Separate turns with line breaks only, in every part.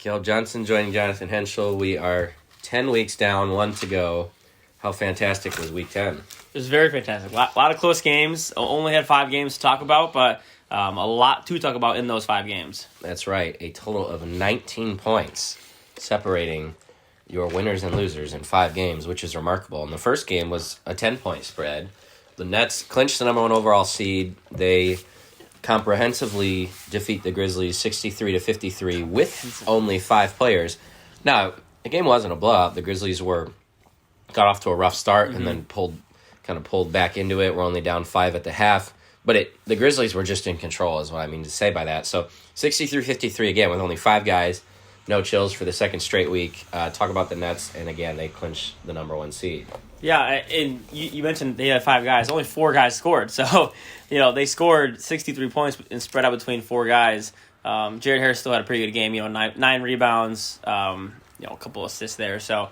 Caleb Johnson joining Jonathan Henschel. We are 10 weeks down, 1 to go. How fantastic was Week 10?
It was very fantastic. A lot of close games. Only had 5 games to talk about, but a lot to talk about in those 5 games.
That's right. A total of 19 points separating your winners and losers in 5 games, which is remarkable. And the first game was a 10-point spread. The Nets clinched the number 1 overall seed. They comprehensively defeat the Grizzlies 63-53 with only 5 players. Now, the game wasn't a blowout. The Grizzlies got off to a rough start and then pulled back into it. We're only down 5 at the half. But the Grizzlies were just in control is what I mean to say by that. So 63-53 again with only 5 guys. No chills for the second straight week. Talk about the Nets, and again, they clinched the number 1 seed.
Yeah, and you mentioned they had 5 guys. Only 4 guys scored. So, they scored 63 points and spread out between 4 guys. Jared Harris still had a pretty good game. 9 rebounds, a couple assists there. So,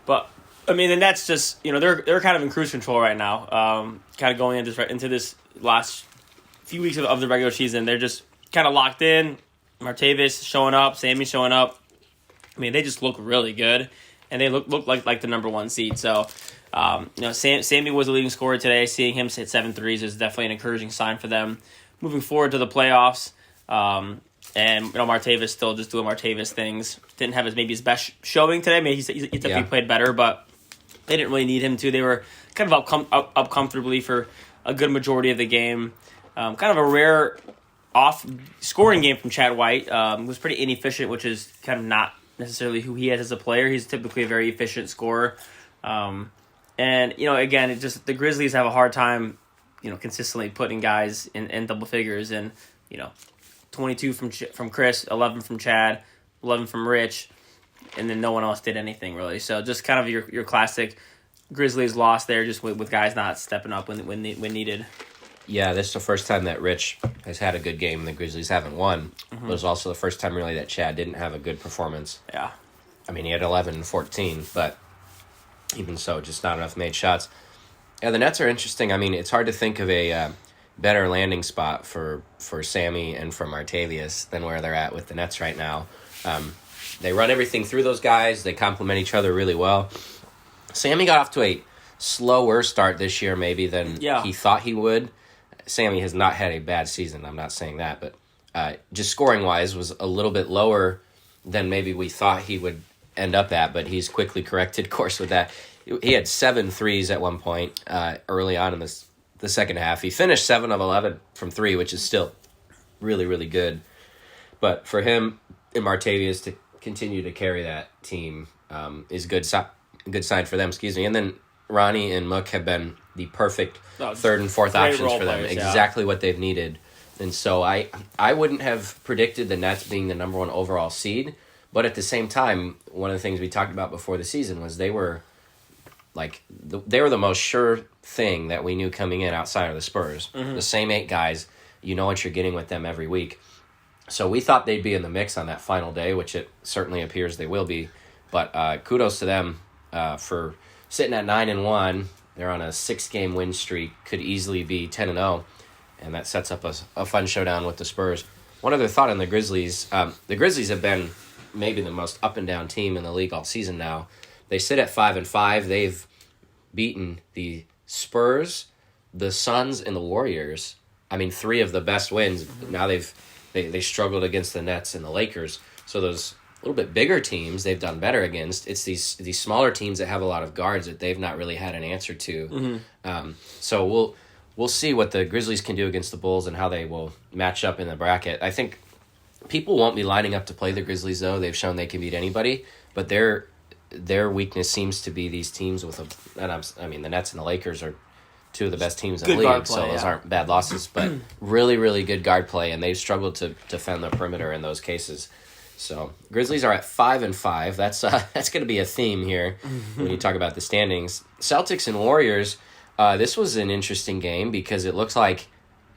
but I mean, the Nets just they're kind of in cruise control right now. Kind of going into this last few weeks of the regular season, they're just kind of locked in. Martavis showing up, Sammy showing up. I mean, they just look really good, and they look like the number 1 seed. So, Sammy was the leading scorer today. Seeing him hit 7 threes is definitely an encouraging sign for them moving forward to the playoffs. And Martavis still just doing Martavis things. Didn't have his best showing today. Maybe he definitely played better, but they didn't really need him to. They were kind of up comfortably for a good majority of the game. Kind of a rare off-scoring game from Chad White. Was pretty inefficient, which is kind of not necessarily who he is as a player. He's typically a very efficient scorer. And, again, the Grizzlies have a hard time, consistently putting guys in double figures. And, 22 from Chris, 11 from Chad, 11 from Rich, and then no one else did anything, really. So just kind of your classic Grizzlies loss there, just with guys not stepping up when needed.
Yeah, this is the first time that Rich has had a good game and the Grizzlies haven't won. Mm-hmm. It was also the first time, really, that Chad didn't have a good performance.
Yeah.
I mean, he had 11 and 14, but even so, just not enough made shots. Yeah, the Nets are interesting. I mean, it's hard to think of a better landing spot for Sammy and for Martavius than where they're at with the Nets right now. They run everything through those guys. They complement each other really well. Sammy got off to a slower start this year maybe than he thought he would. Sammy has not had a bad season. I'm not saying that, but just scoring-wise was a little bit lower than maybe we thought he would end up at, but he's quickly corrected course with that. He had 7 threes at one point early on in the second half. He finished 7 of 11 from 3, which is still really, really good. But for him and Martavius to continue to carry that team is a good sign for them. And then Ronnie and Mook have been the perfect third and fourth options for them. Exactly what they've needed. And so I wouldn't have predicted the Nets being the number 1 overall seed, but at the same time, one of the things we talked about before the season was they were the most sure thing that we knew coming in outside of the Spurs. Mm-hmm. The same 8 guys, you know what you're getting with them every week. So we thought they'd be in the mix on that final day, which it certainly appears they will be. But kudos to them for sitting at 9-1. They're on a 6-game win streak, could easily be 10-0, and that sets up a fun showdown with the Spurs. One other thought on the Grizzlies. The Grizzlies have been maybe the most up-and-down team in the league all season now. They sit at 5-5. They've beaten the Spurs, the Suns, and the Warriors. I mean, 3 of the best wins. Now they struggled against the Nets and the Lakers. So those a little bit bigger teams they've done better against. It's these smaller teams that have a lot of guards that they've not really had an answer to. Mm-hmm. So we'll see what the Grizzlies can do against the Bulls and how they will match up in the bracket. I think people won't be lining up to play the Grizzlies, though. They've shown they can beat anybody, but their weakness seems to be these teams with the Nets and the Lakers are 2 of the best teams in the league, so those aren't bad losses, but really, really good guard play, and they've struggled to defend the perimeter in those cases. So Grizzlies are at 5-5. That's going to be a theme here when you talk about the standings. Celtics and Warriors. This was an interesting game because it looks like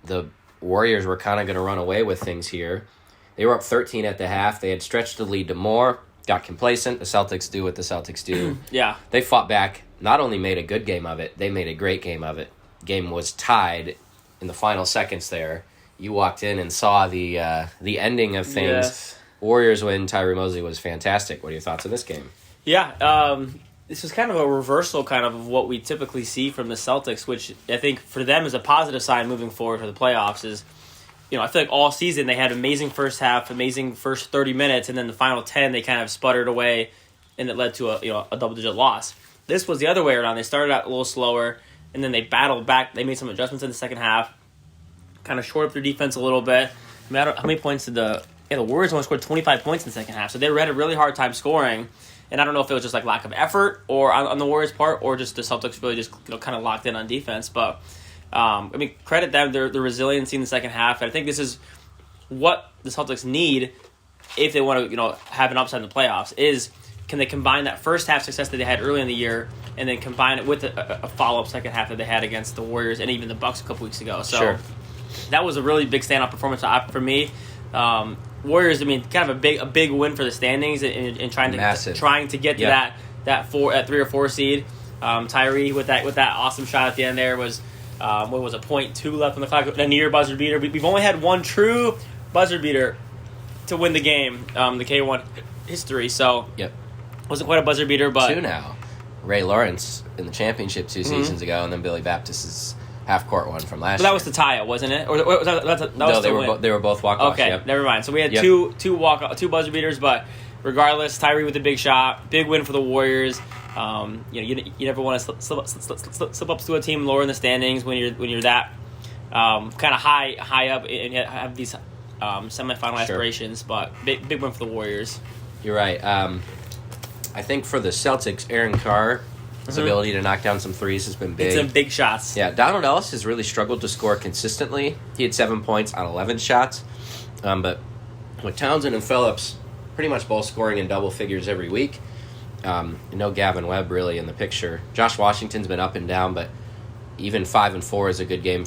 the Warriors were kind of going to run away with things here. They were up 13 at the half. They had stretched the lead to more, got complacent. The Celtics do what the Celtics do.
Yeah.
They fought back, not only made a good game of it, they made a great game of it. Game was tied in the final seconds there. You walked in and saw the ending of things.
Yes.
Warriors win. Tyree Mosley was fantastic. What are your thoughts on this game?
Yeah, this was kind of a reversal kind of what we typically see from the Celtics, which I think for them is a positive sign moving forward for the playoffs. Is, I feel like all season they had amazing first half, amazing first 30 minutes, and then the final 10 they kind of sputtered away, and it led to a double-digit loss. This was the other way around. They started out a little slower, and then they battled back. They made some adjustments in the second half, kind of shored up their defense a little bit. I mean, how many points did the Warriors only scored 25 points in the second half, so they had a really hard time scoring. And I don't know if it was just like lack of effort or on the Warriors' part, or just the Celtics really just kind of locked in on defense. But credit them their resiliency in the second half. And I think this is what the Celtics need if they want to have an upside in the playoffs. Is can they combine that first half success that they had early in the year and then combine it with a follow up second half that they had against the Warriors and even the Bucks a couple weeks ago. So
Sure.
That was a really big standout performance for me. Warriors, kind of a big win for the standings and trying to get to that 3 or 4 seed. Tyree with that awesome shot at the end there was what was it, 0.2 left on the clock, a near buzzer beater. We've only had one true buzzer beater to win the game, the K1 history. So
Yep.
wasn't quite a buzzer beater, but
2 now. Ray Lawrence in the championship 2 seasons ago, and then Billy Baptist's half-court one from last year.
But that was the tie, wasn't it? Or was that was
no,
the win?
they were both walk-offs.
Okay,
Yep.
never mind. So we had two buzzer beaters, but regardless, Tyree with a big shot, big win for the Warriors. You never want to slip up to a team lower in the standings when you're that kind of high up and have these semifinal aspirations. But big win for the Warriors.
You're right. I think for the Celtics, Aaron Carr. His ability to knock down some threes has been big.
It's some big shots.
Yeah, Donald Ellis has really struggled to score consistently. He had 7 points on 11 shots. But with Townsend and Phillips pretty much both scoring in double figures every week, no Gavin Webb really in the picture. Josh Washington's been up and down, but even 5 and 4 is a good game.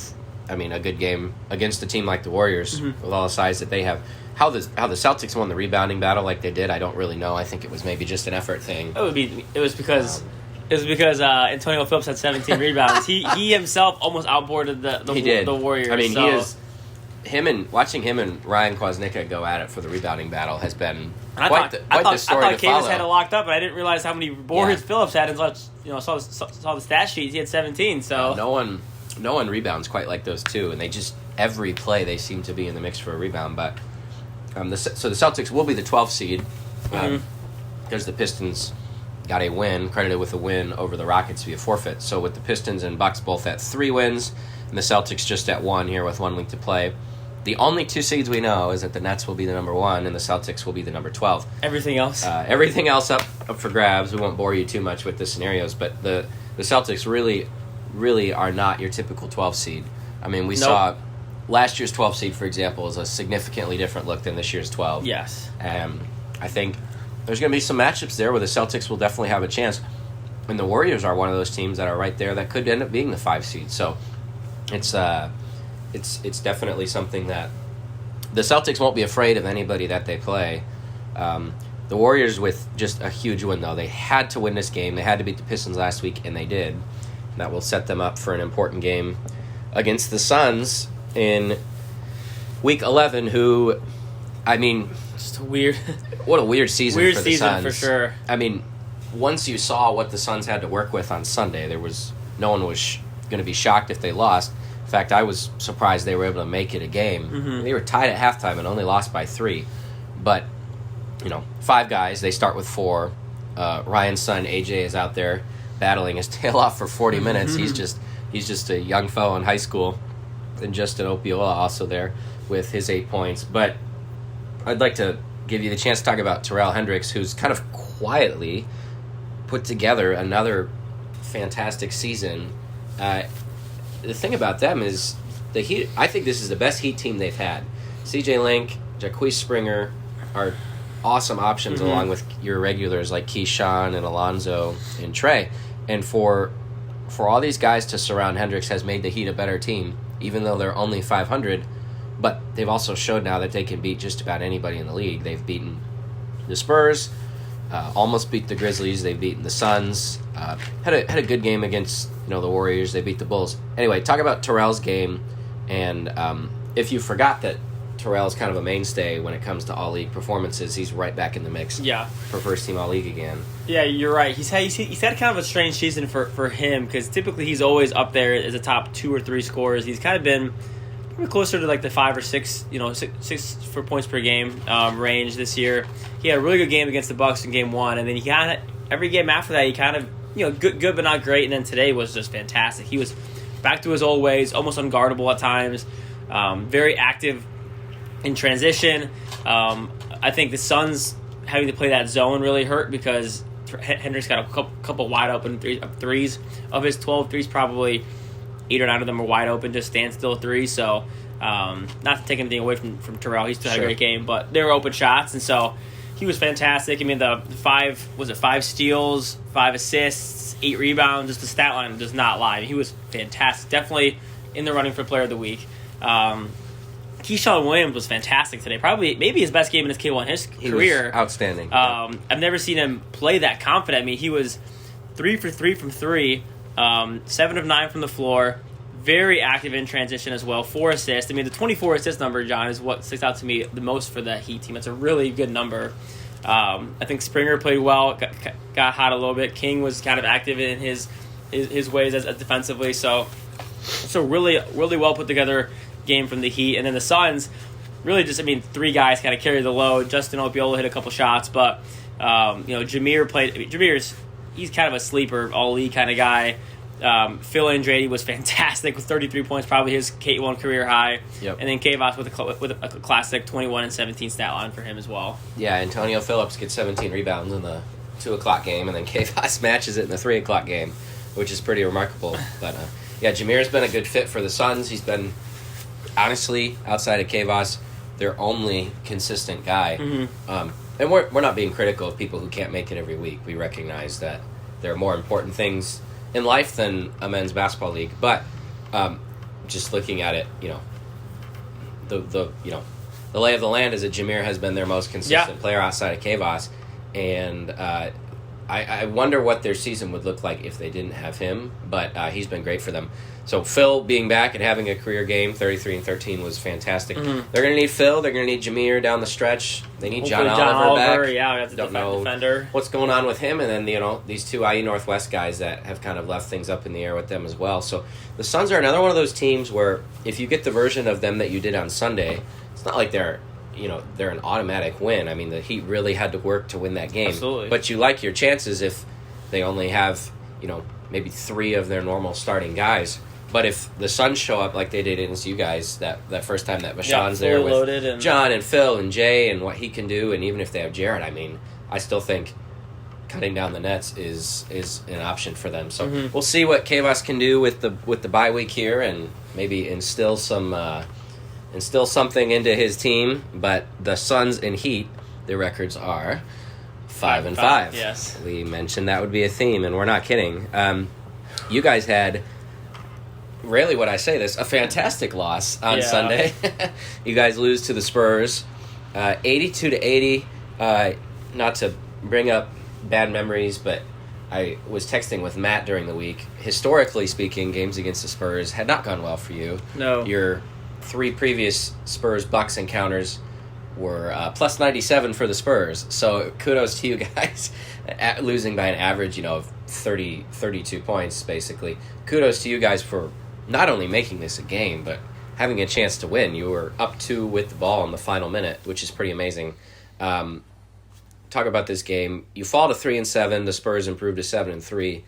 A good game against a team like the Warriors with all the size that they have. How the Celtics won the rebounding battle like they did, I don't really know. I think it was maybe just an effort thing.
It was because Antonio Phillips had 17 rebounds. He himself almost outboarded the Warriors.
I mean, watching him and Ryan Kwasnicka go at it for the rebounding battle has been quite the story
I
to
thought
follow.
Cavis had it locked up, but I didn't realize how many boards Phillips had until saw the stat sheet. He had 17. So
no one rebounds quite like those two, and they just every play they seem to be in the mix for a rebound. But so the Celtics will be the 12th seed because the Pistons got a win, credited with a win over the Rockets via forfeit. So with the Pistons and Bucks both at 3 wins, and the Celtics just at 1 here with 1 week to play, the only 2 seeds we know is that the Nets will be the number 1 and the Celtics will be the number 12.
Everything else
up for grabs. We won't bore you too much with the scenarios, but the Celtics really are not your typical 12 seed. I mean, we saw last year's 12 seed, for example, is a significantly different look than this year's 12.
Yes.
I think there's going to be some matchups there where the Celtics will definitely have a chance. And the Warriors are one of those teams that are right there that could end up being the 5 seed. So it's definitely something that the Celtics won't be afraid of anybody that they play. The Warriors with just a huge win, though. They had to win this game. They had to beat the Pistons last week, and they did. And that will set them up for an important game against the Suns in Week 11, who,
just weird.
What a weird season for the Suns.
For sure.
Once you saw what the Suns had to work with on Sunday, no one was going to be shocked if they lost. In fact, I was surprised they were able to make it a game. They were tied at halftime and only lost by 3. But, 5 guys, they start with 4. Ryan's son, AJ, is out there battling his tail off for 40 minutes. He's just a young fellow in high school. And Justin Opiola also there with his 8 points. But I'd like to give you the chance to talk about Terrell Hendricks, who's kind of quietly put together another fantastic season. The thing about them is the Heat. I think this is the best Heat team they've had. CJ Link, Jaquise Springer are awesome options along with your regulars like Keyshawn and Alonzo and Trey. And for all these guys to surround Hendricks has made the Heat a better team, even though they're only 500. But they've also showed now that they can beat just about anybody in the league. They've beaten the Spurs, almost beat the Grizzlies. They've beaten the Suns. Had a good game against the Warriors. They beat the Bulls. Anyway, talk about Terrell's game. And if you forgot that Terrell's kind of a mainstay when it comes to all-league performances. He's right back in the mix
Yeah.
for first-team all-league again.
Yeah, you're right. He's had kind of a strange season for him because typically he's always up there as a top 2 or 3 scorers. He's kind of been probably closer to like the 5 or 6, six for points per game range this year. He had a really good game against the Bucks in Game 1, and then he kind of every game after that he kind of good but not great. And then today was just fantastic. He was back to his old ways, almost unguardable at times, very active in transition. I think the Suns having to play that zone really hurt because Hendricks got a couple wide open threes. Of his 12 threes, probably 8 or 9 of them are wide open, just standstill threes. So, not to take anything away from Terrell, he still had a great game, but they were open shots, and so he was fantastic. I mean, the 5 steals, 5 assists, 8 rebounds. Just the stat line does not lie. He was fantastic. Definitely in the running for Player of the Week. Keyshawn Williams was fantastic today. Maybe his best game in his K1 career.
Was outstanding.
I've never seen him play that confident. I mean, he was 3 for 3 from 3, 7 of 9 from the floor. Very active in transition as well. 4 assists. I mean, the 24 assist number, John, is what sticks out to me the most for the Heat team. It's a really good number. I think Springer played well, got hot a little bit. King was kind of active in his ways as defensively. So really, really well put together game from the Heat. And then the Suns, really just, 3 guys kind of carry the load. Justin Opiola hit a couple shots, but, Jameer played. He's kind of a sleeper, all-league kind of guy. Phil Andrade was fantastic with 33 points, probably his K1 career high.
Yep.
And then Kavos with a classic 21 and 17 stat line for him as well.
Yeah, Antonio Phillips gets 17 rebounds in the 2 o'clock game, and then Kavos matches it in the 3 o'clock game, which is pretty remarkable. But, Jameer's been a good fit for the Suns. He's been, honestly, outside of Kavos, their only consistent guy.
Mm-hmm.
And we're not being critical of people who can't make it every week. We recognize that there are more important things in life than a men's basketball league. But just looking at it, the lay of the land is that Jameer has been their most consistent player outside of Kavos, and I wonder what their season would look like if they didn't have him. But he's been great for them. So Phil being back and having a career game, 33 and 13, was fantastic.
Mm-hmm.
They're going to need Phil. They're going to need Jameer down the stretch. They need
Hopefully
John Oliver back.
Yeah, that's a defender.
What's going on with him, and then these 2 IU Northwest guys that have kind of left things up in the air with them as well. So the Suns are another one of those teams where if you get the version of them that you did on Sunday, it's not like they're an automatic win. I mean, the Heat really had to work to win that game.
Absolutely.
But you like your chances if they only have maybe 3 of their normal starting guys. But if the Suns show up like they did against you guys that first time that Bashan's there with John and Phil and Jay and what he can do, and even if they have Jared, I still think cutting down the nets is an option for them. So we'll see what Kavos can do with the bye week here, and maybe instill something into his team. But the Suns and Heat, their records are 5 and 5.
Yes,
we mentioned that would be a theme, and we're not kidding. You guys had, really, would I say this, a fantastic loss on Sunday. You guys lose to the Spurs, 82-80. Not to bring up bad memories, but I was texting with Matt during the week. Historically speaking, games against the Spurs had not gone well for you.
No.
Your 3 previous Spurs-Bucks encounters were plus 97 for the Spurs. So kudos to you guys, losing by an average, of 32 points, basically. Kudos to you guys for not only making this a game, but having a chance to win. You were up 2 with the ball in the final minute, which is pretty amazing. Talk about this game. You fall to 3-7. The Spurs improved to 7-3.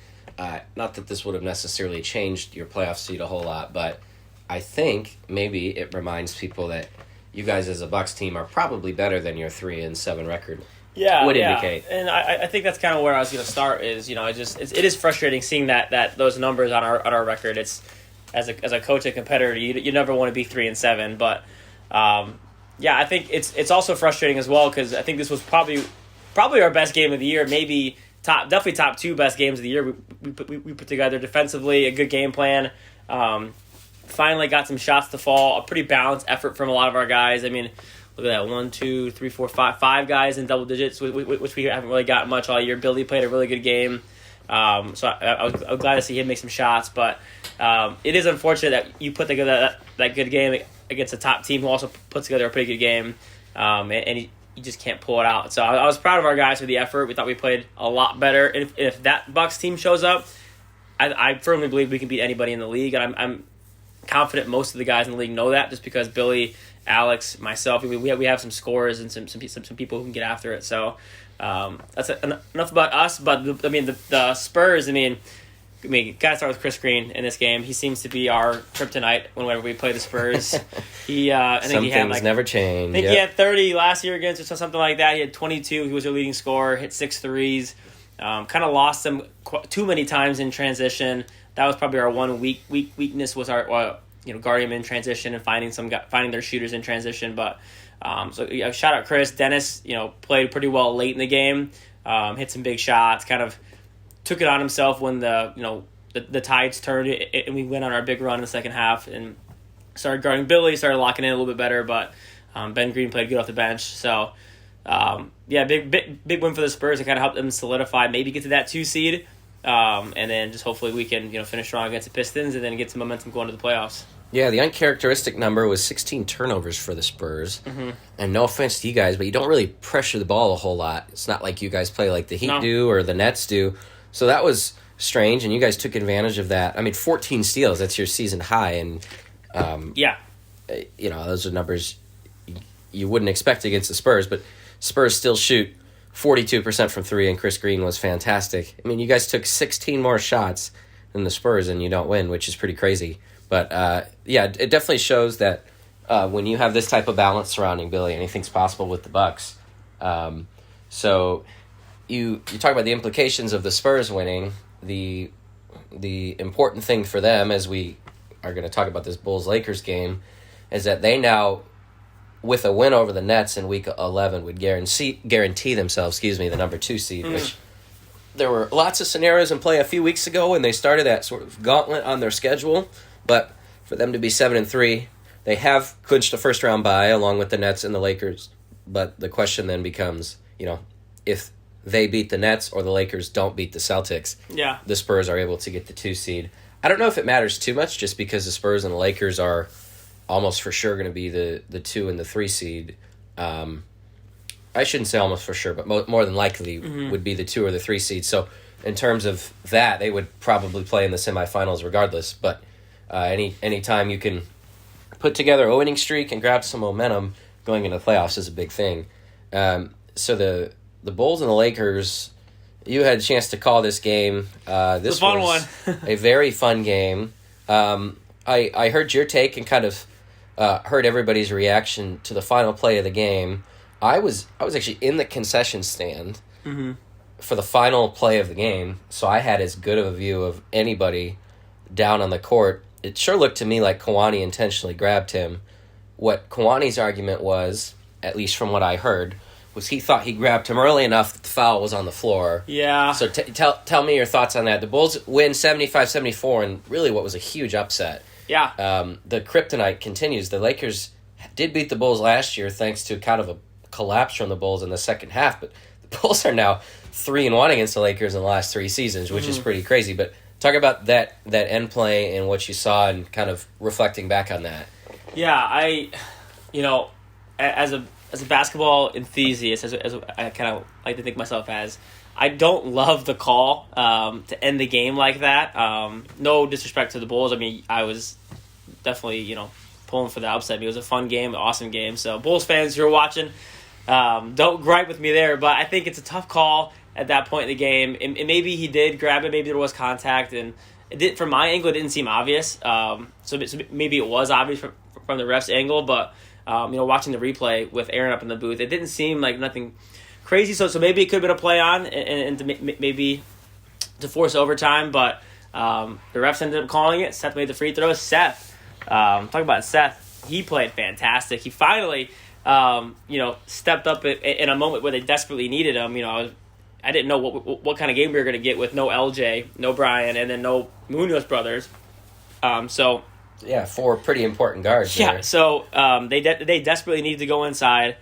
Not that this would have necessarily changed your playoff seed a whole lot, but I think maybe it reminds people that you guys as a Bucks team are probably better than your 3-7 record. Would indicate.
And I think that's kind of where I was going to start. Is it is frustrating seeing that those numbers on our record. It's as a coach and competitor, you never want to be 3-7, but I think it's also frustrating as well because I think this was probably our best game of the year, maybe definitely top 2 best games of the year. We put together defensively a good game plan. Finally got some shots to fall, a pretty balanced effort from a lot of our guys. I mean, look at that, 1, 2, 3, 4, 5 guys in double digits, which we haven't really got much all year. Billy played a really good game. So I was glad to see him make some shots, but it is unfortunate that you put together that good game against a top team who also puts together a pretty good game, and you just can't pull it out. So I was proud of our guys for the effort. We thought we played a lot better. And if that Bucks team shows up, I firmly believe we can beat anybody in the league, and I'm confident most of the guys in the league know that, just because Billy, Alex, myself, we have some scores and some people who can get after it. So that's enough about us. But the Spurs. Gotta start with Chris Green in this game. He seems to be our kryptonite whenever we play the Spurs. I think he had
never change.
I think he had 30 last year against us or something like that. He had 22. He was their leading scorer. Hit 6 threes. Kind of lost them too many times in transition. That was probably our one weakness, was our guarding them in transition and finding their shooters in transition. But shout out Chris. Dennis, played pretty well late in the game. Hit some big shots. Kind of took it on himself when the tides turned and we went on our big run in the second half and started guarding Billy. Started locking in a little bit better, but Ben Green played good off the bench. So. Big win for the Spurs. It kind of helped them solidify, maybe get to that 2 seed, and then just hopefully we can finish strong against the Pistons and then get some momentum going to the playoffs.
Yeah, the uncharacteristic number was 16 turnovers for the Spurs.
Mm-hmm.
And no offense to you guys, but you don't really pressure the ball a whole lot. It's not like you guys play like the Heat do or the Nets do. So that was strange, and you guys took advantage of that. 14 steals, that's your season high, and those are numbers you wouldn't expect against the Spurs, but Spurs still shoot 42% from 3, and Chris Green was fantastic. You guys took 16 more shots than the Spurs, and you don't win, which is pretty crazy. But, it definitely shows that when you have this type of balance surrounding Billy, anything's possible with the Bucks. So you talk about the implications of the Spurs winning. The important thing for them, as we are going to talk about this Bulls-Lakers game, is that they now, with a win over the Nets in Week 11, would guarantee themselves, the number 2 seed, which there were lots of scenarios in play a few weeks ago when they started that sort of gauntlet on their schedule. But for them to be 7-3, they have clinched a first-round bye along with the Nets and the Lakers. But the question then becomes, if they beat the Nets or the Lakers don't beat the Celtics, the Spurs are able to get the 2 seed. I don't know if it matters too much, just because the Spurs and the Lakers are almost for sure going to be the 2 and the 3 seed. I shouldn't say almost for sure, but more than likely would be the 2 or the 3 seed. So in terms of that, they would probably play in the semifinals regardless. But any time you can put together a winning streak and grab some momentum going into the playoffs is a big thing. So the Bulls and the Lakers, you had a chance to call this game. This
was a fun
one.
one.
A very fun game. I heard your take and kind of heard everybody's reaction to the final play of the game. I was actually in the concession stand for the final play of the game, so I had as good of a view of anybody down on the court. It sure looked to me like Kawani intentionally grabbed him. What Kawani's argument was, at least from what I heard, was he thought he grabbed him early enough that the foul was on the floor.
Yeah.
So tell me your thoughts on that. The Bulls win 75-74 and really what was a huge upset.
Yeah.
The kryptonite continues. The Lakers did beat the Bulls last year thanks to kind of a collapse from the Bulls in the second half, but the Bulls are now 3-1 against the Lakers in the last 3 seasons, which is pretty crazy. But talk about that end play and what you saw and kind of reflecting back on that.
Yeah, as a basketball enthusiast, as I kind of like to think myself as, I don't love the call to end the game like that. No disrespect to the Bulls. I was definitely, pulling for the upset. It was a fun game, an awesome game. So Bulls fans who are watching, don't gripe with me there, but I think it's a tough call at that point in the game. And maybe he did grab it, maybe there was contact, and from my angle, it didn't seem obvious. So maybe it was obvious from the ref's angle, but watching the replay with Aaron up in the booth, it didn't seem like nothing crazy. So maybe it could have been a play on and maybe to force overtime, but the refs ended up calling it. Seth made the free throw. Seth, talking about Seth, he played fantastic. He finally, stepped up in a moment where they desperately needed him. I didn't know what kind of game we were going to get with no LJ, no Brian, and then no Munoz brothers.
Yeah, 4 pretty important guards.
Yeah,
there.
so they desperately needed to go inside.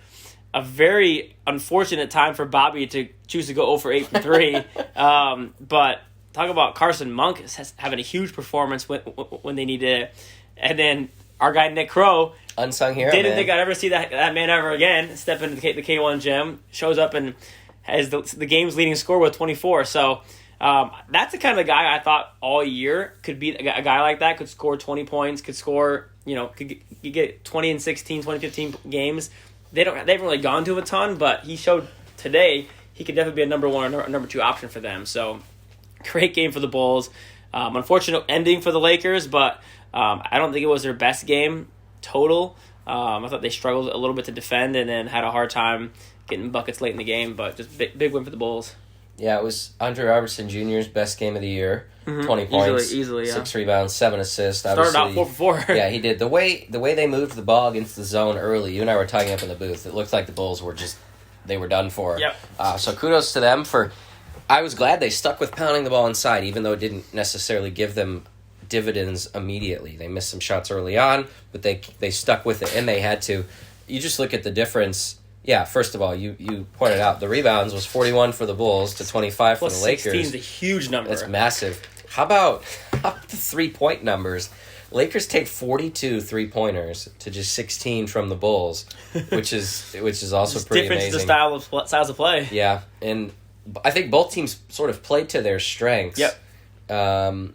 A very unfortunate time for Bobby to choose to go 0 for 8 from 3. But talk about Carson Monk having a huge performance when they needed it. And then our guy Nick Crow
Unsung hero.
Didn't
man.
think I'd ever see that man ever again. Step into the K1 gym, shows up and has the game's leading scorer with 24. So that's the kind of guy I thought all year could be a guy like that, could score 20 points, could score, could get 20 and 16, 20, 15 games. They haven't really gone to a ton, but he showed today he could definitely be a number one or number two option for them. So great game for the Bulls. Unfortunate ending for the Lakers, but I don't think it was their best game total. I thought they struggled a little bit to defend and then had a hard time getting buckets late in the game, but just big win for the Bulls.
Yeah, it was Andre Robertson Jr.'s best game of the year. 20 points,
easily, yeah.
6 rebounds, 7 assists.
Started out 4 for 4.
Yeah, he did. The way they moved the ball against the zone early, you and I were talking up in the booth, it looked like the Bulls were done for.
Yep.
So kudos to them for. I was glad they stuck with pounding the ball inside, even though it didn't necessarily give them dividends immediately. They missed some shots early on, but they stuck with it, and they had to. You just look at the difference. Yeah, first of all, you pointed out the rebounds was 41 for the Bulls to 25 for the Lakers.
16 is a huge number.
That's massive. How about the 3-point numbers? Lakers take 42 3-pointers to just 16 from the Bulls, which is also pretty amazing.
Difference the styles of play.
Yeah, and I think both teams sort of played to their strengths.
Yep.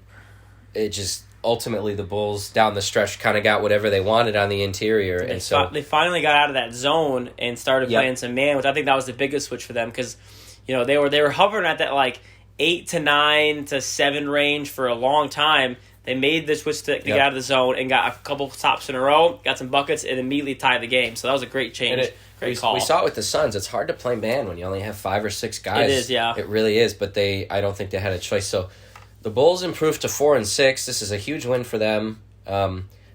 It just ultimately the Bulls down the stretch kind of got whatever they wanted on the interior, and so
they finally got out of that zone and started playing some man, which I think that was the biggest switch for them because they were hovering at that like 8 to 9 to 7 range for a long time. They made the switch to get out of the zone and got a couple stops in a row, got some buckets, and immediately tied the game. So that was a great change. Great call.
We saw it with the Suns. It's hard to play man when you only have 5 or 6 guys.
It is, yeah.
It really is, but I don't think they had a choice. So the Bulls improved to 4-6. This is a huge win for them.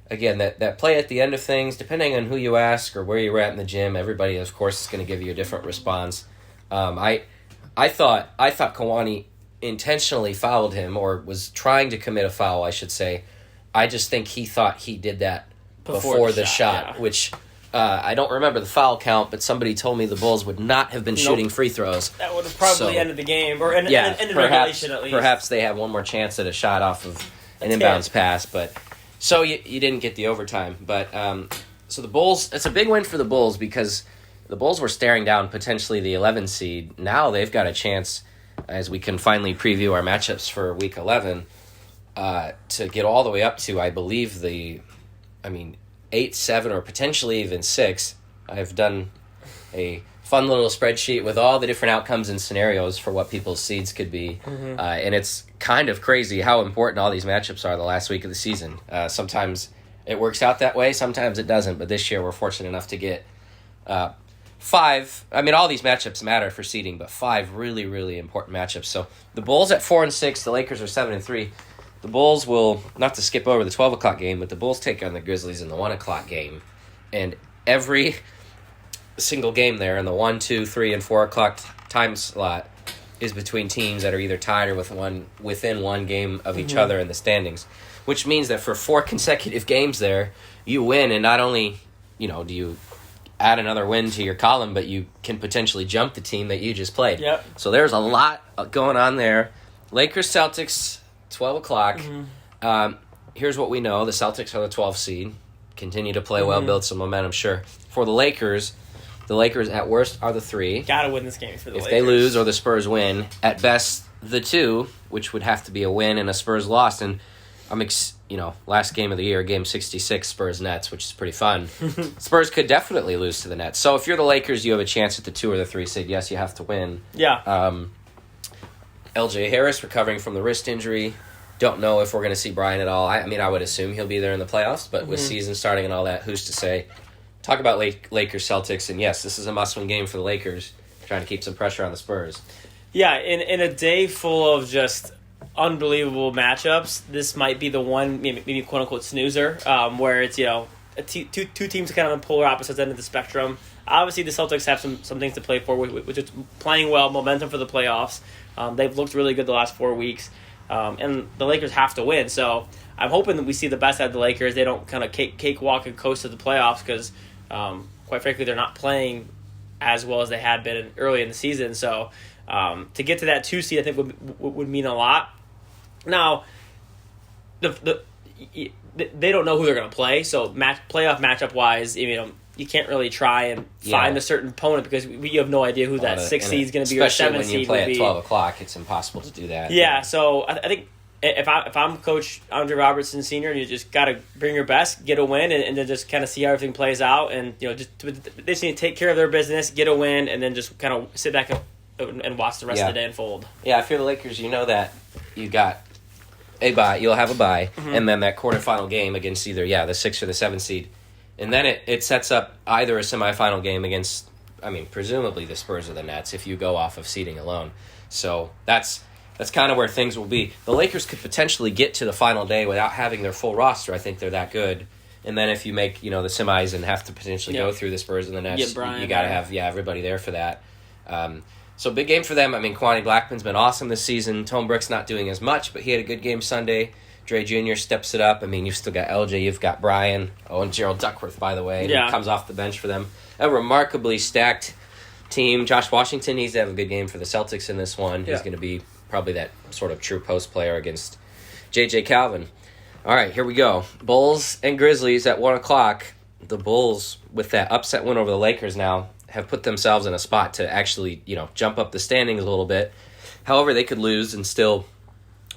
Again, that play at the end of things, depending on who you ask or where you were at in the gym, everybody, of course, is going to give you a different response. I thought Kawani intentionally fouled him, or was trying to commit a foul, I should say. I just think he thought he did that before the shot, which I don't remember the foul count, but somebody told me the Bulls would not have been shooting free throws.
That would have probably ended the game, or ended regulation at least.
Perhaps they have one more chance at a shot off of an inbounds pass, but so you didn't get the overtime. But so the Bulls, it's a big win for the Bulls because the Bulls were staring down potentially the 11 seed. Now they've got a chance, as we can finally preview our matchups for Week 11, to get all the way up to, I believe, 8, 7, or potentially even 6. I've done a fun little spreadsheet with all the different outcomes and scenarios for what people's seeds could be. And it's kind of crazy how important all these matchups are the last week of the season. Sometimes it works out that way, sometimes it doesn't. But this year we're fortunate enough to get 5. All these matchups matter for seeding, but 5 really, really important matchups. So the Bulls at 4-6, the Lakers are 7-3. The Bulls will, not to skip over the 12 o'clock game, but the Bulls take on the Grizzlies in the 1 o'clock game. And every single game there in the 1, 2, 3, and 4 o'clock time slot is between teams that are either tied or within one game of each other in the standings. Which means that for 4 consecutive games there, you win, and not only do you add another win to your column, but you can potentially jump the team that you just played.
Yep.
So there's a lot going on there. Lakers, Celtics, 12 o'clock. Here's what we know. The Celtics are the 12th seed. Continue to play well, build some momentum, sure. For the Lakers at worst are the 3.
Gotta win this game for the Lakers.
If they lose or the Spurs win, at best the 2, which would have to be a win and a Spurs loss. And last game of the year, game 66, Spurs-Nets, which is pretty fun. Spurs could definitely lose to the Nets. So if you're the Lakers, you have a chance at the 2 or the 3 seed. Yes, you have to win.
Yeah.
LJ Harris recovering from the wrist injury. Don't know if we're going to see Brian at all. I would assume he'll be there in the playoffs, but with season starting and all that, who's to say? Talk about Lakers Celtics, and yes, this is a must-win game for the Lakers, trying to keep some pressure on the Spurs.
Yeah, in a day full of just unbelievable matchups, this might be the one, maybe quote-unquote snoozer, where it's, two teams kind of on polar opposites end of the spectrum. Obviously, the Celtics have some things to play for, which is playing well, momentum for the playoffs. They've looked really good the last 4 weeks, and the Lakers have to win. So I'm hoping that we see the best out of the Lakers. They don't kind of cakewalk and coast to the playoffs because, quite frankly, they're not playing as well as they had been early in the season. So to get to that 2 seed, I think would mean a lot. Now, the they don't know who they're going to play. So playoff matchup wise, you can't really try and find a certain opponent because we have no idea who that 6 seed is going to be or 7 seed.
Especially when you play at 12 o'clock, it's impossible to do that.
Yeah, so I think if I'm Coach Andre Robertson Sr., you just got to bring your best, get a win, and then just kind of see how everything plays out. And they just need to take care of their business, get a win, and then just kind of sit back and watch the rest of the day unfold.
Yeah, if you're the Lakers, you know that you got a bye. You'll have a bye, and then that quarterfinal game against either the 6 or the 7 seed. And then it sets up either a semifinal game against, presumably the Spurs or the Nets if you go off of seeding alone. So that's kind of where things will be. The Lakers could potentially get to the final day without having their full roster. I think they're that good. And then if you make the semis and have to potentially go through the Spurs and the Nets, you got to have everybody there for that. So big game for them. Kwani Blackman's been awesome this season. Tone Brooks not doing as much, but he had a good game Sunday. Dre Jr. steps it up. You've still got LJ, you've got Brian. Oh, and Gerald Duckworth, by the way, who comes off the bench for them. A remarkably stacked team. Josh Washington needs to have a good game for the Celtics in this one. He's going to be probably that sort of true post player against J.J. Calvin. All right, here we go. Bulls and Grizzlies at 1 o'clock. The Bulls, with that upset win over the Lakers now, have put themselves in a spot to actually, jump up the standings a little bit. However, they could lose and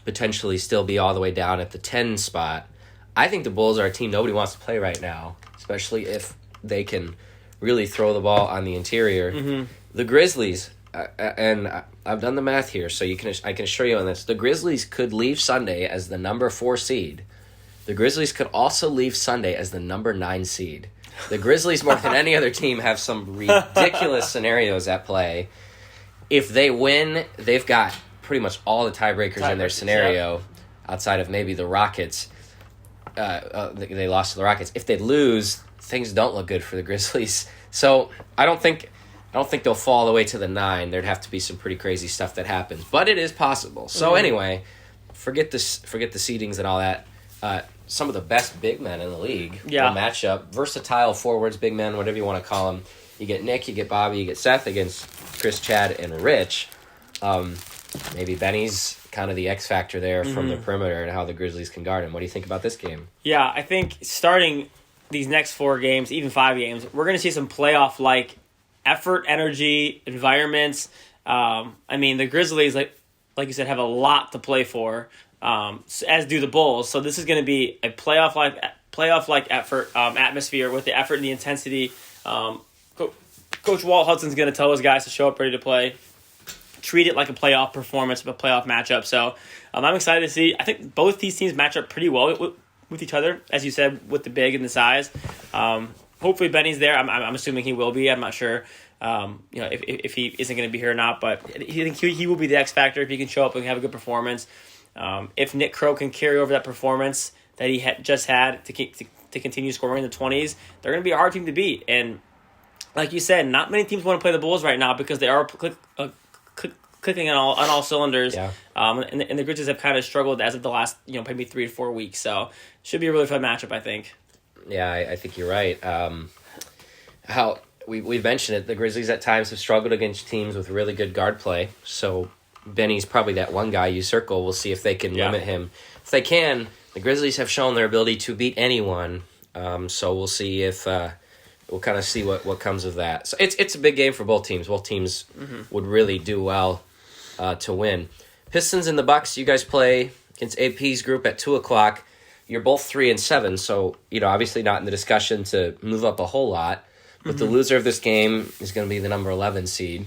potentially still be all the way down at the 10 spot. I think the Bulls are a team nobody wants to play right now, especially if they can really throw the ball on the interior. Mm-hmm. The Grizzlies, and I've done the math here, so I can assure you on this. The Grizzlies could leave Sunday as the number 4 seed. The Grizzlies could also leave Sunday as the number 9 seed. The Grizzlies, more than any other team, have some ridiculous scenarios at play. If they win, they've got pretty much all the tiebreakers in their scenario, outside of maybe the Rockets. They lost to the Rockets. If they lose, things don't look good for the Grizzlies. So I don't think they'll fall all the way to the 9. There'd have to be some pretty crazy stuff that happens, but it is possible. So anyway, forget the seedings and all that. Some of the best big men in the league will match up. Versatile forwards, big men, whatever you want to call them. You get Nick, you get Bobby, you get Seth against Chris, Chad, and Rich. Maybe Benny's kind of the X factor there from the perimeter and how the Grizzlies can guard him. What do you think about this game?
Yeah, I think starting these next 4 games, even 5 games, we're going to see some playoff-like effort, energy, environments. The Grizzlies, like you said, have a lot to play for, as do the Bulls. So this is going to be a playoff-like effort, atmosphere with the effort and the intensity. Coach Walt Hudson's going to tell his guys to show up ready to play. Treat it like a playoff performance, a playoff matchup. So I'm excited to see. I think both these teams match up pretty well with each other, as you said, with the big and the size. Hopefully Benny's there. I'm assuming he will be. I'm not sure if he isn't going to be here or not, but I think he will be the X factor if he can show up and have a good performance. If Nick Crow can carry over that performance that he just had to continue scoring in the 20s, they're going to be a hard team to beat. And like you said, not many teams want to play the Bulls right now because they are clicking on all cylinders. Yeah. And the Grizzlies have kind of struggled as of the last maybe 3 to 4 weeks. So should be a really fun matchup, I think.
Yeah, I think you're right. How we've mentioned it, the Grizzlies at times have struggled against teams with really good guard play. So Benny's probably that one guy you circle. We'll see if they can limit him. If they can, the Grizzlies have shown their ability to beat anyone. So we'll see if we'll kind of see what comes of that. So it's a big game for both teams. Both teams would really do well to win. Pistons and the Bucks, you guys play against AP's group at 2 o'clock. You're both 3-7, so obviously not in the discussion to move up a whole lot. But the loser of this game is going to be the number 11 seed.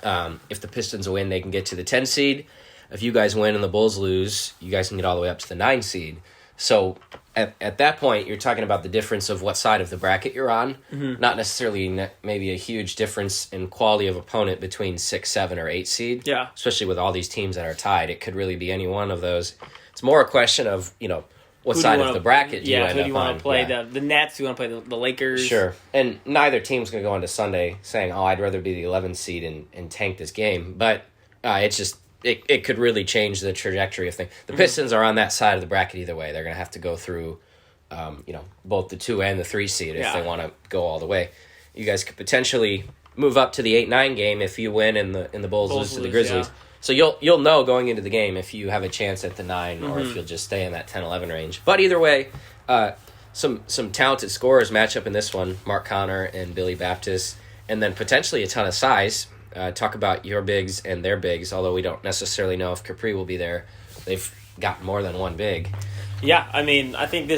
If the Pistons win, they can get to the 10 seed. If you guys win and the Bulls lose, you guys can get all the way up to the 9 seed. So at that point, you're talking about the difference of what side of the bracket you're on. Not necessarily maybe a huge difference in quality of opponent between 6, 7, or 8 seed. Yeah. Especially with all these teams that are tied. It could really be any one of those. It's more a question of, what side of the bracket do you end up on?
Who do you want to play? Yeah. The Nets? Do you want to play the Lakers?
Sure. And neither team's going to go into Sunday saying, I'd rather be the 11th seed and tank this game. But it's just, it could really change the trajectory of things. The Pistons are on that side of the bracket either way. They're going to have to go through, both the 2 and the 3 seed if they want to go all the way. You guys could potentially move up to the 8-9 game if you win and the Bulls lose to the Grizzlies. So you'll know going into the game if you have a chance at the 9 or if you'll just stay in that 10-11 range. But either way, some talented scorers match up in this one, Mark Connor and Billy Baptist, and then potentially a ton of size. Talk about your bigs and their bigs, although we don't necessarily know if Capri will be there. They've got more than one big.
Yeah, I mean, I think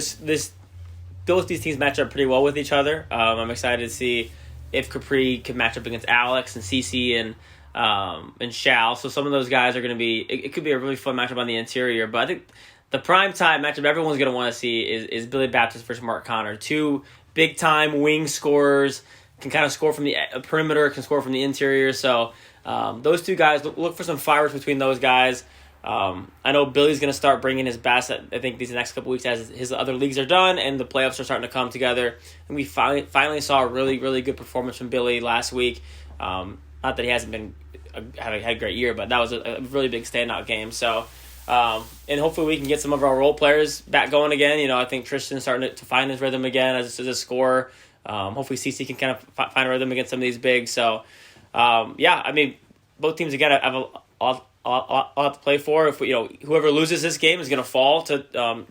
both these teams match up pretty well with each other. I'm excited to see if Capri can match up against Alex and Cece and Shal. So some of those guys are going to be. It could be a really fun matchup on the interior. But I think the prime time matchup everyone's going to want to see is Billy Baptist versus Mark Connor. Two big time wing scorers, can kind of score from the perimeter, can score from the interior. So those two guys, look for some fireworks between those guys. I know Billy's going to start bringing his best, I think, these next couple weeks as his other leagues are done and the playoffs are starting to come together. And we finally saw a really, really good performance from Billy last week. Not that he hasn't been had a great year, but that was a really big standout game. So, and hopefully we can get some of our role players back going again. You know, I think Tristan's starting to find his rhythm again as a scorer. Hopefully CC can kind of find a rhythm against some of these bigs. So, yeah, I mean, both teams again have a lot to play for. If whoever loses this game is going to fall to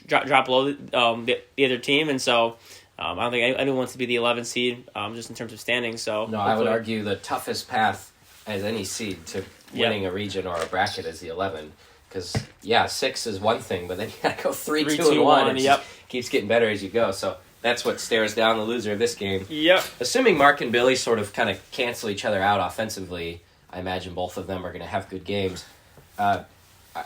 drop below the other team, and so I don't think anyone wants to be the 11 seed just in terms of standings. So
no, I would argue the toughest path as any seed to winning a region or a bracket is the 11. Because 6 is one thing, but then you got to go 3, 2, and 1. It just keeps getting better as you go. So that's what stares down the loser of this game.
Yep.
Assuming Mark and Billy sort of kind of cancel each other out offensively, I imagine both of them are going to have good games. I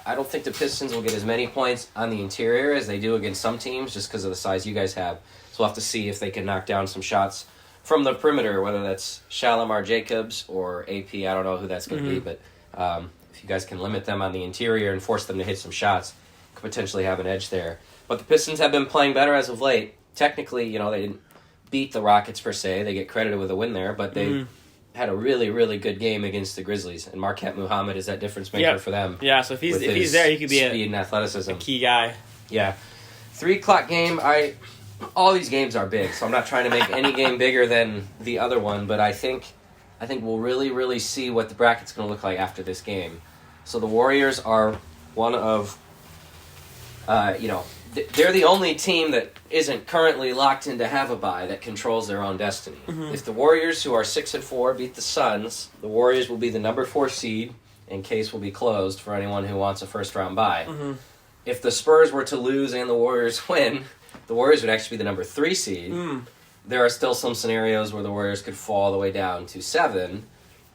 don't think the Pistons will get as many points on the interior as they do against some teams just because of the size you guys have. So we'll have to see if they can knock down some shots from the perimeter, whether that's Shalimar Jacobs or AP. I don't know who that's going to be, but if you guys can limit them on the interior and force them to hit some shots, could potentially have an edge there. But the Pistons have been playing better as of late. Technically, they didn't beat the Rockets per se. They get credited with a win there, but they had a really, really good game against the Grizzlies. And Marquette Muhammad is that difference maker for them.
Yeah, so if he's there, he could be
speed and athleticism.
A key guy.
Yeah. 3 o'clock game, all these games are big, so I'm not trying to make any game bigger than the other one, but I think we'll really, really see what the bracket's going to look like after this game. So the Warriors are one of, they're the only team that isn't currently locked in to have a bye that controls their own destiny. Mm-hmm. If the Warriors, who are 6-4, beat the Suns, the Warriors will be the number 4 seed, and case will be closed for anyone who wants a first-round bye. Mm-hmm. If the Spurs were to lose and the Warriors win, the Warriors would actually be the number 3 seed. There are still some scenarios where the Warriors could fall all the way down to 7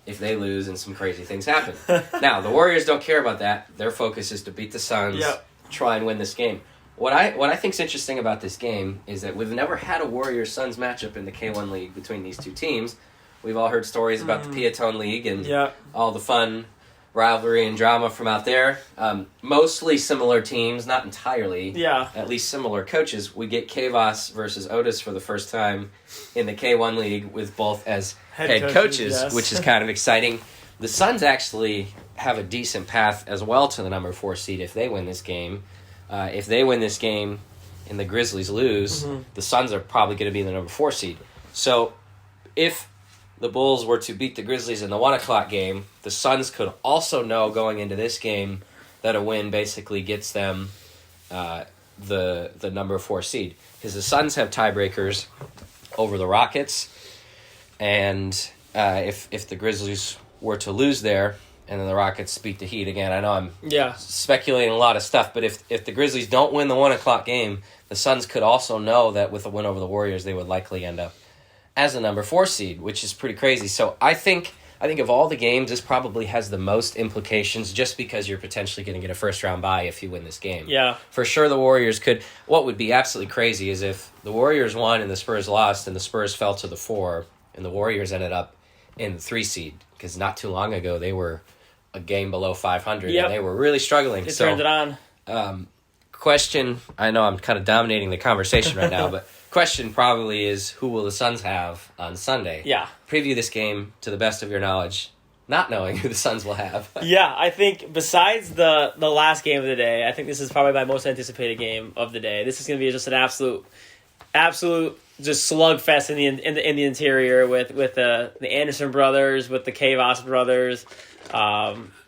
if they lose and some crazy things happen. Now, the Warriors don't care about that. Their focus is to beat the Suns, try and win this game. What I think is interesting about this game is that we've never had a Warriors-Suns matchup in the K1 League between these two teams. We've all heard stories about the Piatone League and all the fun rivalry and drama from out there. Mostly similar teams, not entirely.
Yeah.
At least similar coaches. We get Kavos versus Otis for the first time in the K1 League with both as head coaches, which is kind of exciting. The Suns actually have a decent path as well to the number 4 seed if they win this game. If they win this game and the Grizzlies lose, the Suns are probably going to be the number 4 seed. So if the Bulls were to beat the Grizzlies in the 1 o'clock game, the Suns could also know going into this game that a win basically gets them the number 4 seed. Because the Suns have tiebreakers over the Rockets, and if the Grizzlies were to lose there, and then the Rockets beat the Heat again. I know I'm speculating a lot of stuff, but if the Grizzlies don't win the 1 o'clock game, the Suns could also know that with a win over the Warriors, they would likely end up as the number 4 seed, which is pretty crazy. So I think of all the games, this probably has the most implications just because you're potentially going to get a first-round bye if you win this game.
Yeah.
For sure the Warriors could. What would be absolutely crazy is if the Warriors won and the Spurs lost and the Spurs fell to the 4 and the Warriors ended up in the 3 seed, because not too long ago they were a game below 500 and they were really struggling.
They turned it on.
Question, I know I'm kind of dominating the conversation right now, but question probably is, who will the Suns have on Sunday?
Yeah.
Preview this game to the best of your knowledge, not knowing who the Suns will have.
Yeah, I think besides the last game of the day, I think this is probably my most anticipated game of the day. This is going to be just an absolute absolute just slugfest in the interior with the Anderson brothers, with the Kavos brothers.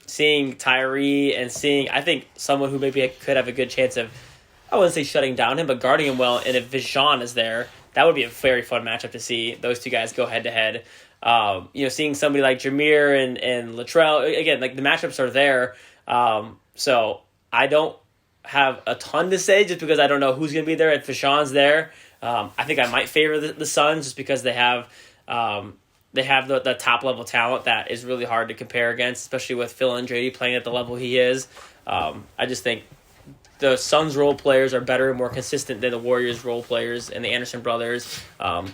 Seeing Tyree and seeing, I think, someone who maybe could have a good chance of, I wouldn't say shutting down him, but guarding him well. And if Vashon is there, that would be a very fun matchup to see those two guys go head to head. Seeing somebody like Jameer and Latrell, again, like the matchups are there. So I don't have a ton to say just because I don't know who's going to be there. If Vashon's there, I think I might favor the Suns just because they have the top level talent that is really hard to compare against, especially with Phil Andrade playing at the level he is. I just think the Suns role players are better and more consistent than the Warriors role players and the Anderson brothers.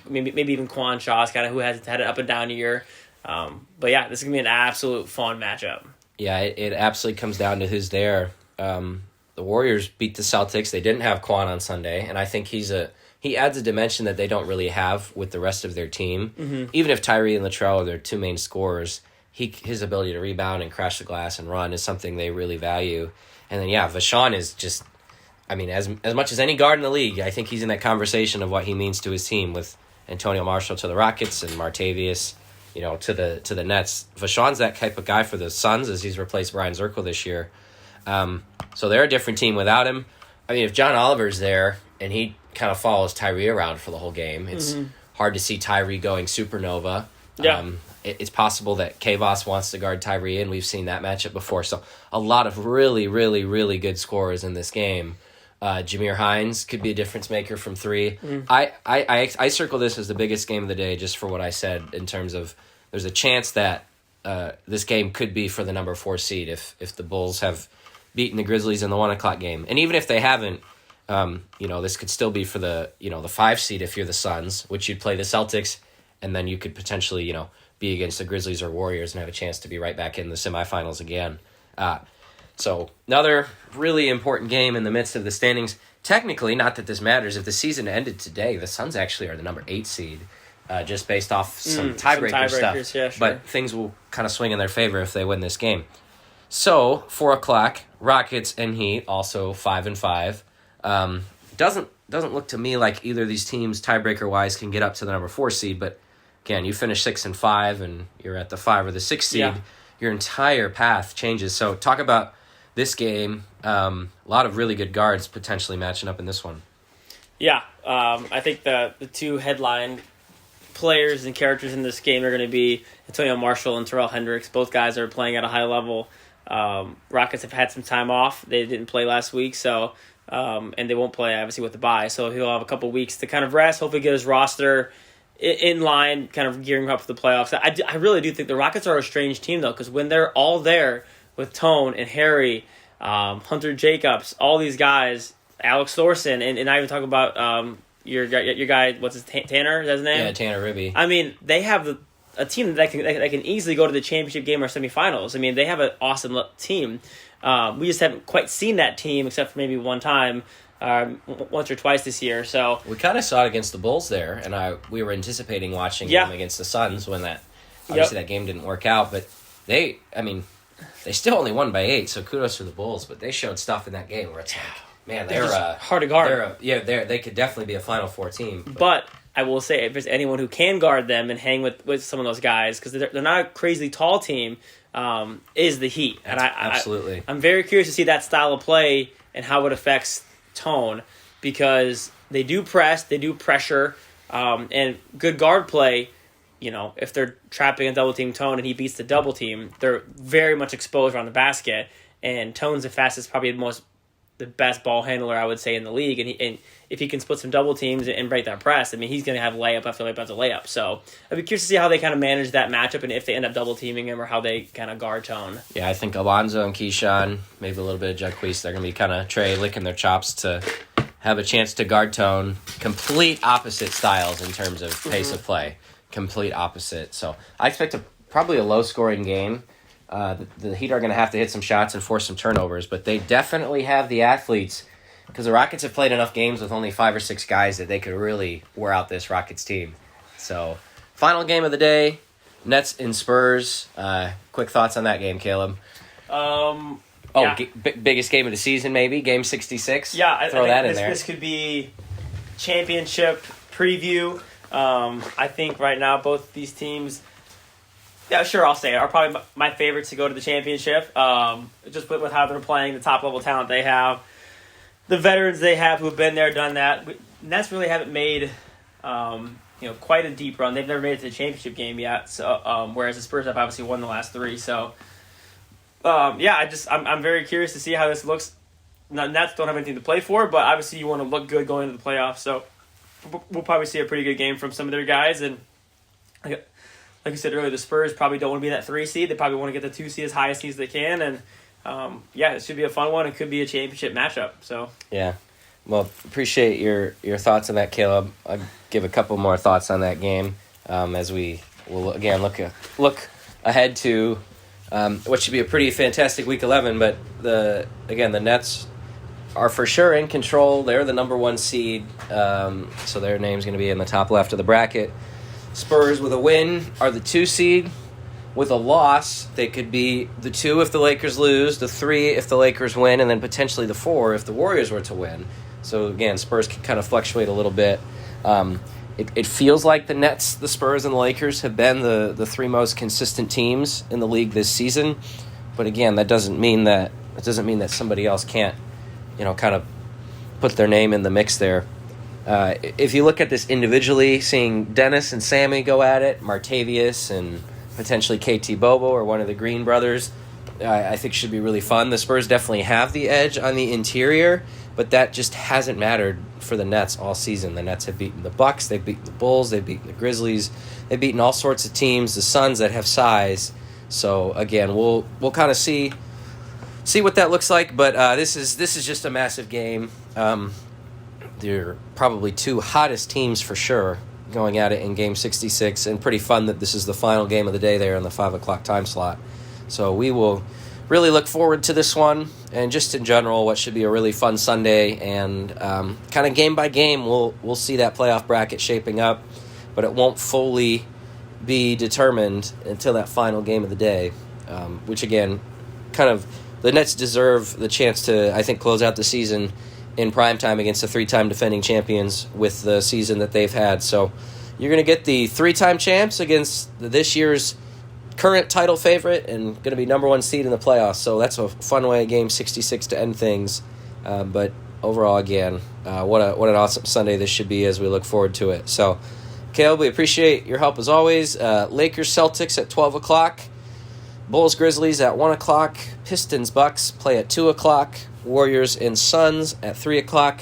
Maybe even Quan Shaw's kind of who has had an up and down year. But yeah, this is gonna be an absolute fun matchup.
Yeah, it absolutely comes down to who's there. The Warriors beat the Celtics. They didn't have Quan on Sunday, and I think he adds a dimension that they don't really have with the rest of their team. Mm-hmm. Even if Tyree and Latrell are their two main scorers, his ability to rebound and crash the glass and run is something they really value. And then, Vashon is just, as much as any guard in the league, I think he's in that conversation of what he means to his team with Antonio Marshall to the Rockets and Martavius, to the Nets. Vashon's that type of guy for the Suns as he's replaced Brian Zirkle this year. So they're a different team without him. If John Oliver's there and he kind of follows Tyree around for the whole game, it's hard to see Tyree going supernova.
Yeah.
It's possible that Kavos wants to guard Tyree, and we've seen that matchup before. So a lot of really, really, really good scorers in this game. Jameer Hines could be a difference maker from three. I circle this as the biggest game of the day just for what I said in terms of there's a chance that this game could be for the number 4 seed if the Bulls have beaten the Grizzlies in the 1 o'clock game. And even if they haven't, this could still be for the 5 seed if you're the Suns, which you'd play the Celtics, and then you could potentially, be against the Grizzlies or Warriors and have a chance to be right back in the semifinals again. So another really important game in the midst of the standings. Technically, not that this matters, if the season ended today, the Suns actually are the number 8 seed, just based off some tiebreaker stuff.
Yeah, sure. But
things will kind of swing in their favor if they win this game. So, 4 o'clock, Rockets and Heat, also 5-5. Doesn't look to me like either of these teams, tiebreaker-wise, can get up to the number 4 seed, but again, you finish 6-5 and you're at the 5 or the 6 seed, your entire path changes. So talk about this game. A lot of really good guards potentially matching up in this one.
Yeah, I think the two headline players and characters in this game are going to be Antonio Marshall and Terrell Hendricks. Both guys are playing at a high level. Rockets have had some time off. They didn't play last week, so and they won't play, obviously, with the bye. So he'll have a couple weeks to kind of rest, hopefully get his roster in line, kind of gearing up for the playoffs. I really do think the Rockets are a strange team, though, because when they're all there with Tone and Harry, Hunter Jacobs, all these guys, Alex Thorson, and I even talk about your guy, what's his Tanner? Is that his name?
Yeah, Tanner Ribby.
They have a team that can easily go to the championship game or semifinals. They have an awesome team. We just haven't quite seen that team except for maybe one time. Once or twice this year, so
we kind of saw it against the Bulls there, and we were anticipating watching them against the Suns when that game didn't work out. But they still only won by 8, so kudos to the Bulls. But they showed stuff in that game where it's like, man, they're
hard to guard.
They could definitely be a Final Four team.
But I will say, if there's anyone who can guard them and hang with some of those guys, because they're not a crazy tall team, is the Heat. And
absolutely,
I'm very curious to see that style of play and how it affects Tone, because they do press, they do pressure, and good guard play. If they're trapping a double team Tone and he beats the double team, they're very much exposed around the basket. And Tone's the fastest, probably the best ball handler, I would say, in the league. And if he can split some double teams and break that press, he's going to have layup after layup after layup. So I'd be curious to see how they kind of manage that matchup and if they end up double teaming him or how they kind of guard Tone.
Yeah, I think Alonzo and Keyshawn, maybe a little bit of Jacquees, they're going to be kind of Trey licking their chops to have a chance to guard Tone. Complete opposite styles in terms of pace of play. Complete opposite. So I expect probably a low-scoring game. The Heat are going to have to hit some shots and force some turnovers, but they definitely have the athletes, because the Rockets have played enough games with only 5 or 6 guys that they could really wear out this Rockets team. So, final game of the day, Nets and Spurs. Quick thoughts on that game, Caleb?
Yeah.
Biggest game of the season, maybe? Game 66?
Yeah,
Throw that in there.
This could be championship preview. I think right now both these teams, yeah, sure, I'll say it, are probably my favorites to go to the championship. Just with how they're playing, the top level talent they have, the veterans they have who have been there, done that. Nets really haven't made quite a deep run. They've never made it to the championship game yet. So whereas the Spurs have obviously won the last three. So I'm very curious to see how this looks. Nets don't have anything to play for, but obviously you want to look good going into the playoffs. So we'll probably see a pretty good game from some of their guys. And like you said earlier, the Spurs probably don't want to be that 3 seed. They probably want to get the 2 seed as high a seed as they can. And it should be a fun one. It could be a championship matchup. So
yeah. Well, appreciate your thoughts on that, Caleb. I'll give a couple more thoughts on that game as we will again look ahead to what should be a pretty fantastic Week 11. But the Nets are for sure in control. They're the number 1 seed, so their name's going to be in the top left of the bracket. Spurs with a win are the 2 seed. With a loss, they could be the 2 if the Lakers lose, the 3 if the Lakers win, and then potentially the 4 if the Warriors were to win. So again, Spurs can kind of fluctuate a little bit. It feels like the Nets, the Spurs, and the Lakers have been the 3 most consistent teams in the league this season. But again, that doesn't mean that somebody else can't, kind of put their name in the mix there. If you look at this individually, seeing Dennis and Sammy go at it, Martavius and potentially KT Bobo or one of the Green brothers, I think should be really fun. The Spurs definitely have the edge on the interior, but that just hasn't mattered for the Nets all season. The Nets have beaten the Bucks, they've beaten the Bulls, they've beaten the Grizzlies, they've beaten all sorts of teams, the Suns that have size. So again, we'll kind of see what that looks like. But this is just a massive game. They're probably 2 hottest teams for sure going at it in Game 66, and pretty fun that this is the final game of the day there in the 5 o'clock time slot. So we will really look forward to this one, and just in general, what should be a really fun Sunday. And kind of game by game, we'll see that playoff bracket shaping up, but it won't fully be determined until that final game of the day, which again, kind of the Nets deserve the chance to, I think, close out the season in primetime against the 3-time defending champions with the season that they've had. So you're going to get the 3-time champs against this year's current title favorite and going to be number 1 seed in the playoffs. So that's a fun way of Game 66 to end things. But overall, again, what an awesome Sunday this should be as we look forward to it. So, Caleb, we appreciate your help as always. Lakers Celtics at 12 o'clock. Bulls Grizzlies at 1 o'clock. Pistons Bucks play at 2 o'clock. Warriors and Suns at 3 o'clock.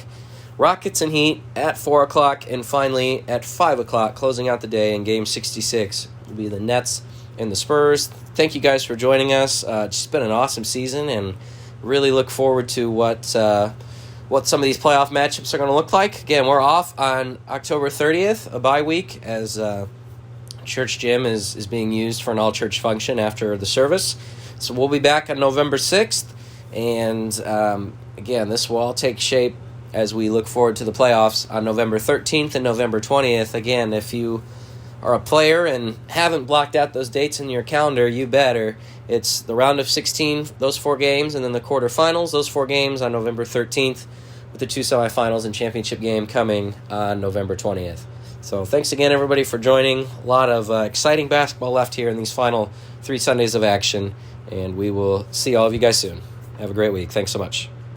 Rockets and Heat at 4 o'clock. And finally, at 5 o'clock, closing out the day in Game 66, will be the Nets and the Spurs. Thank you guys for joining us. It's been an awesome season, and really look forward to what some of these playoff matchups are going to look like. Again, we're off on October 30th, a bye week, as church gym is being used for an all-church function after the service. So we'll be back on November 6th. And again, this will all take shape as we look forward to the playoffs on November 13th and November 20th. Again, if you are a player and haven't blocked out those dates in your calendar, you better. It's the round of 16, those 4 games, and then the quarterfinals, those 4 games on November 13th, with the 2 semifinals and championship game coming on November 20th. So thanks again, everybody, for joining. A lot of exciting basketball left here in these final 3 Sundays of action, and we will see all of you guys soon. Have a great week. Thanks so much.